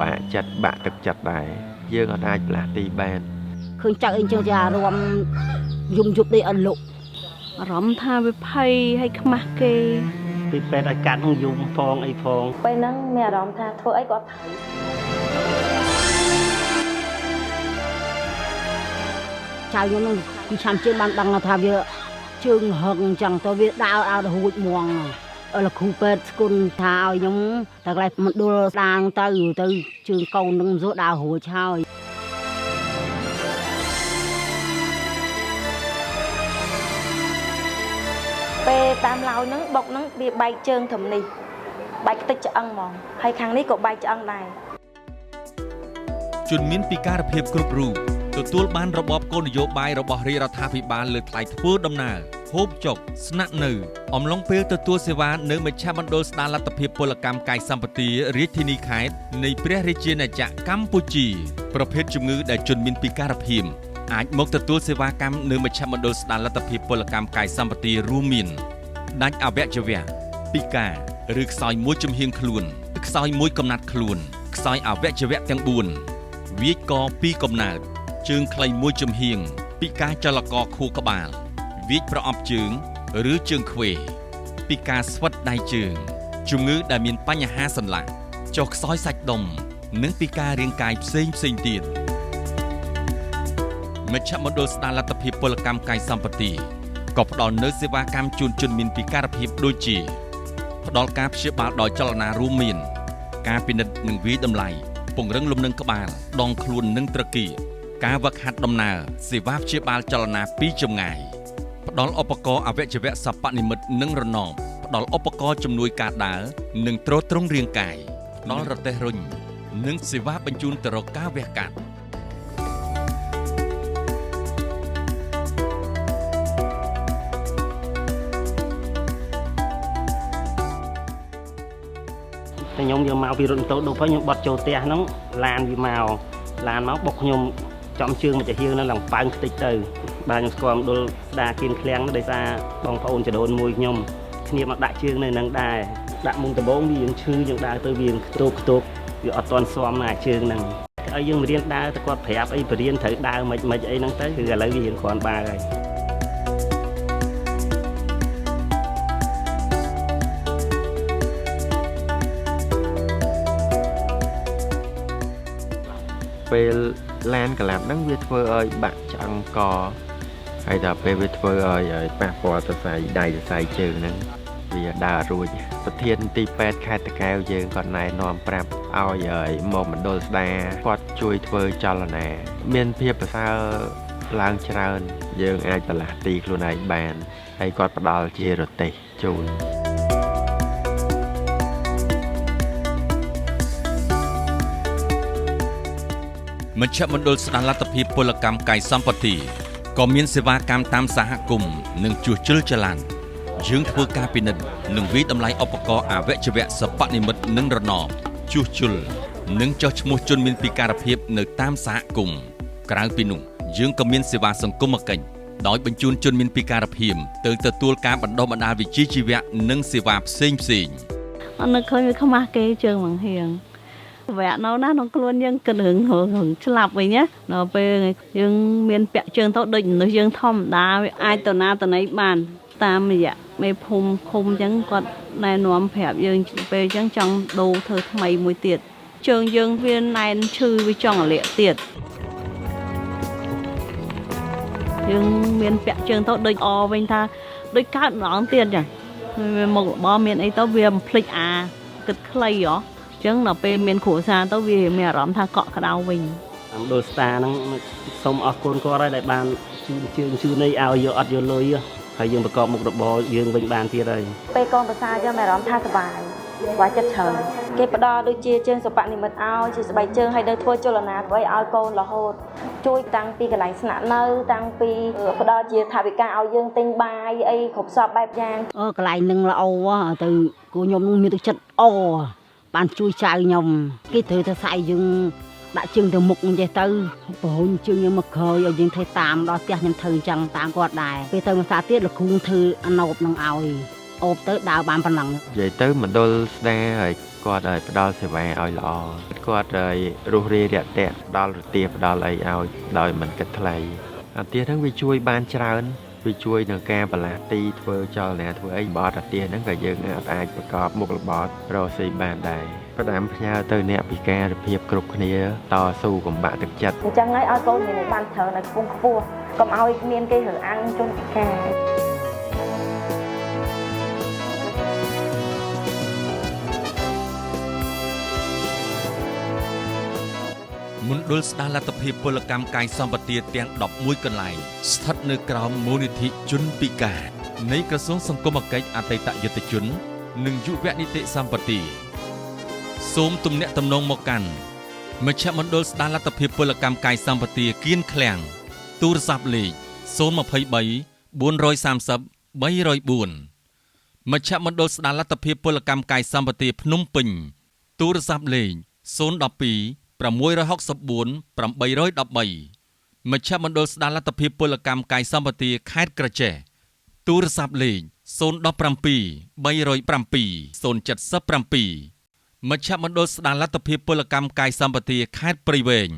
បាក់ចិត្តបាក់ទឹកចិត្តដែរយើងអត់អាចផ្លាស់ទីបានឃើញចាក់អីចឹងចារំយំយប់នេះអត់លុកអារម្មណ៍ថាវាភ័យហើយខ្មាស់គេពីពេទ្យឲ្យកាត់យំផងអីផងពេលហ្នឹងមានអារម្មណ៍ថាធ្វើអីក៏អត់ថៃចៅខ្ញុំនឹងពីឆ្នាំជើងបានដឹងថាវាជើងហឹងអញ្ចឹងទៅវាដើរឲ្យរួចហ្មងលោកគ្រូពេទ្យស្គុណថាឲ្យខ្ញុំតែកន្លែងមណ្ឌលស្ដាងទៅជើងកូននឹងសួរដើររួចហើយពេលតាមឡោយហ្នឹងបុកហ្នឹងវាបែកជើងត្រឹមនេះបែកខ្ទេចឆ្អឹងហ្មងហើយខាងនេះក៏បែកឆ្អឹងដែរជនមានពិការភាពគ្រប់រូបទទួលបានរបបគោលនយោបាយរបស់រាជរដ្ឋាភិបាលលើថ្លៃធ្វើដំណើរហូបចុកស្នាក់នៅអំឡុងពេលទទួលសេវានៅមជ្ឈមណ្ឌលស្ដារលទ្ធភាពពលកម្មកាយសម្បទារាជធានីខេត្តនៃព្រះរាជាណាចក្រកម្ពុជាប្រភេទជំងឺដែលជនមានពិការភាពអាចមកទទួលសេវាកម្មនៅមជ្ឈមណ្ឌលស្ដារលទ្ធភាពពលកម្មកាយសម្បទារួមមានដាច់អវយវៈពិការឬខ្សោយមួយជំហៀងខ្លួនខ្សោយមួយកំណាត់ខ្លួនខ្សោយអវយវៈទាំង4វាយកពីកំណើតជើងខ្លីមួយជំហៀងពិការចលករខួរក្បាលវាយប្រអប់ជើងឬជើងខ្វេពិការស្វិតដៃជើងជំងឺដែលមានបញ្ហាសន្លាក់ចុះខ្សោយសាច់ដុំនិងពិការរាងកាយផ្សេងទៀតមជ្ឈមណ្ឌលស្ដារលទ្ធភាពពលកម្មកាយសម្បទាក៏ផ្ដល់នូវសេវាកម្មជូនជនមានពិការភាពដូចជាផ្ដល់ការព្យាបាលដោយចលនារួមមានការពិនិត្យនិងវាយតម្លៃពង្រឹងលំនឹងក្បាលដងខ្លួននិងត្រគាកការវឹកហាត់ដំណើរសេវាព្យាបាលចលនាពីចម្ងាយផ្ដល់ឧបករណ៍អវយវៈសពនិមិត្តនិងរណបផ្ដល់ឧបករណ៍ជំនួយការដើរនិងទ្រទ្រង់រាងកាយផ្ដល់រទេះរុញនិងសេវាបញ្ជូនទៅរកការវះកាត់តែខ្ញុំយកមកពីរត់ម៉ូតូដូចខ្ញុំបត់ចូលផ្ទះហ្នឹងឡានវាមកបុកខ្ញុំចំជើងមកចាហៀងនៅឡើងប៉ើងខ្ទេចទៅបាទខ្ញុំស្គាល់មណ្ឌលស្ដារគៀនឃ្លាំងដោយសារបងប្អូនចដូនមួយខ្ញុំគ្នាមកដាក់ជើងនៅនឹងដែរដាក់មុំដំបងវាយើងឈឺយើងដើរទៅវាខ្ទប់វាអត់ទាន់ស៊ាំណាជើងហ្នឹងឲ្យយើងរៀនដើរទៅគាត់ប្រាប់អីបរៀនត្រូវដើរមិនអីហ្នឹងទៅគឺឥឡូវវារៀនគ្រាន់បើហើយពេលឡានកលាប់ហ្នឹងវាធ្វើឲ្យបាក់ឆ្អឹងកហើយដល់ពេលវាធ្វើឲ្យប៉ះពាល់ទៅស្អីដៃទៅស្អីជើងហ្នឹងវាដើររួចប្រធានទីពេទ្យខេត្តតាកែវយើងគាត់ណែនាំប្រាប់ឲ្យមកមណ្ឌលស្ដារគាត់ជួយធ្វើចលនាមានភាពប្រសើរឡើងច្រើនយើងអាចឆ្លាស់ទីខ្លួនឯងបានហើយគាត់ផ្ដល់ជារទេសជូនមជ្ឈមណ្ឌលស្ដារលទ្ធភាពពលកម្មកាយសម្បទាក៏មានសេវាកម្មតាមសហគមន៍និងជួសជុលចល័តយើងធ្វើការពិនិត្យនិងវិតម្លៃឧបករណ៍អវយវៈសពនិមិត្តនិងរណបជួសជុលនិងចុះឈ្មោះជនមានពិការភាពនៅតាមសហគមន៍ក្រៅពីនោះយើងក៏មានសេវាសង្គមគិច្ចដោយបញ្ជូនជនមានពិការភាពទៅទទួលការបណ្ដុះបណ្ដាលវិជ្ជាជីវៈនិងសេវាផ្សេងអត់នឹកឃើញវាខ្មាស់គេជើងបង្ហៀងវគ្គនៅណាក្នុងខ្លួនយើងគិតរឿងស្លាប់វិញណាដល់ពេលយើងមានពាក់ជើងទៅដូចមនុស្សយើងធម្មតាវាអាចទៅណាទៅណីបានតាមរយៈមេភូមិឃុំអញ្ចឹងគាត់ណែនាំប្រាប់យើងពេលអញ្ចឹងចង់ដូរធ្វើថ្មីមួយទៀតជើងយើងវាណែនឈឺវាចង់លាក់ទៀតយើងមានពាក់ជើងទៅដូចអវិញថាដូចកើតម្ដងទៀតអញ្ចឹងវាមុខរបរមានអីទៅវាបំភ្លេចគិតខ្លីហ៎ចឹងដល់ពេលមានគ្រួសារទៅវាមានអារម្មណ៍ថាកក់ក្ដៅវិញតាមដូលស្តាហ្នឹងសូមអរគុណគាត់ហើយដែលបានជឿនៃឲ្យយកអត់យកលុយហើយយើងប្រកបមុខរបរយើងវិញបានទៀតហើយពេលកូនប្រសាយើងមានអារម្មណ៍ថាសុបាយចិត្តច្រើនគេផ្ដល់ដូចជាជើងសពនិមិត្តឲ្យជាស្បែកជើងឲ្យនៅធ្វើចលនាធ្វើឲ្យកូនរហូតជួយតាំងពីកន្លែងស្នាក់នៅតាំងពីផ្ដល់ជាថវិកាឲ្យយើងទិញបាយអីគ្រប់សពបែបយ៉ាងកន្លែងនឹងល្អទៅគូខ្ញុំមានទឹកចិត្តបានជួយចៅខ្ញុំគេត្រូវតែស្អីយើងដាក់ជើងទៅមុខអញ្ចេះទៅប្រហុញជើងយើងមកក្រោយឲ្យយើងធ្វើតាមដល់ផ្ទះខ្ញុំធ្វើអញ្ចឹងតាមគាត់ដែរពេលទៅមួយសាទៀតលោកគ្រូធ្វើអណូបនឹងឲ្យអូបទៅដើរបានប៉ុណ្ណឹងនិយាយទៅមណ្ឌលស្ដារឲ្យគាត់ឲ្យផ្ដល់សេវាឲ្យល្អក គាត់រស់រាយរាក់ទាក់ផ្ដល់រទាផ្ដល់អីឲ្យដោយមិនគិតថ្លៃអាទាហ្នឹងវាជួយបានច្រើនវាជួយនៅការបលាស់ទីធ្វើចលនាធ្វើអីបត់អាទាហ្នឹងក៏យើងអាចប្រកបមុខរបររកស៊ីបានដែរផ្ដាំផ្ញើទៅអ្នកពិការភាពគ្រប់គ្នាតស៊ូកំបាក់ទឹកចិត្ត អញ្ចឹងហើយឲ្យកូនមានបានត្រូវនៅខ្ពង់ខ្ពស់កុំឲ្យមានគេរើអាំងជនពិការ មណ្ឌលស្ដារលទ្ធភាពពលកម្មកាយសម្បទាទាំង11កន្លែងស្ថិតនៅក្រោមមូលនិធិជនពិការនៃក្រសួងសង្គមគិច្ចអតីតយុទ្ធជននិងយុវនីតិសម្បទាសូមទំនាក់ទំនងមកកាន់មជ្ឈមណ្ឌលស្ដារលទ្ធភាពពលកម្មកាយសម្បទាគៀនឃ្លាំងទូរស័ព្ទលេខ023 430 304 មជ្ឈមណ្ឌលស្ដារលទ្ធភាពពលកម្មកាយសម្បទាភ្នំពេញទូរស័ព្ទលេខ012 664 813 មជ្ឈមណ្ឌលស្ដារលទ្ធភាពពលកម្មកាយសម្បទាខេត្តក្រចេះទូរស័ព្ទលេខ017 307 077 មជ្ឈមណ្ឌលស្ដារលទ្ធភាពពលកម្មកាយសម្បទាខេត្តព្រៃវែង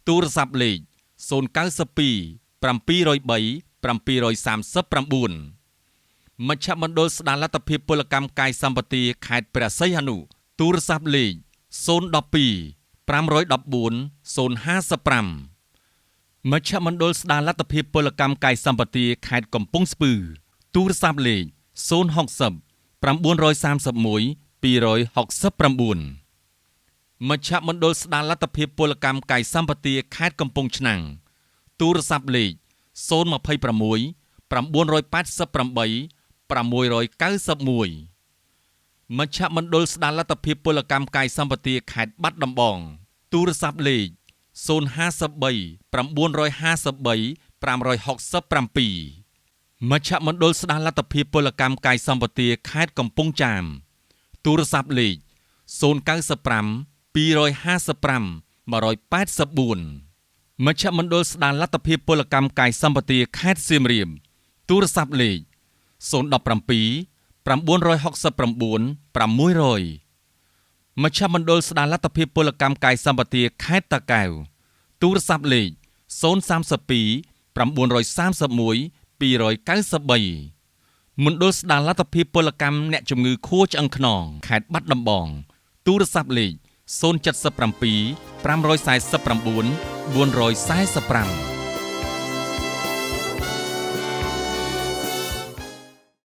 ទូរស័ព្ទលេខ092 703 739 មជ្ឈមណ្ឌលស្ដារលទ្ធភាពពលកម្មកាយសម្បទាខេត្តព្រះសីហនុទូរស័ព្ទលេខ012 514 055 មជ្ឈមណ្ឌលស្ដារលទ្ធភាពពលកម្មកាយសម្បទាខេត្តកំពង់ស្ពឺទូរស័ព្ទលេខ060 931 269 មជ្ឈមណ្ឌលស្ដារលទ្ធភាពពលកម្មកាយសម្បទាខេត្តកំពង់ឆ្នាំងទូរស័ព្ទលេខ026 988 691 មជ្ឈមណ្ឌលស្ដារលទ្ធភាពពលកម្មកាយសម្បទាខេត្តបាត់ដំបងទូរស័ព្ទលេខ053 953 567 មជ្ឈមណ្ឌលស្ដារលទ្ធភាពពលកម្មកាយសម្បទាខេត្តកំពង់ចាមទូរស័ព្ទលេខ095 255 184 មជ្ឈមណ្ឌលស្ដារលទ្ធភាពពលកម្មកាយសម្បទាខេត្តសៀមរាបទូរស័ព្ទលេខ017 969 600 មជ្ឈមណ្ឌលស្ដារលទ្ធភាពពលកម្មកាយសម្បទាខេត្តតាកែវទូរស័ព្ទលេខ032 931 293 មណ្ឌលស្ដារលទ្ធភាពពលកម្មអ្នកជំងឺខួរឆ្អឹងខ្នងខេត្តបាត់ដំបងទូរស័ព្ទលេខ077 549 445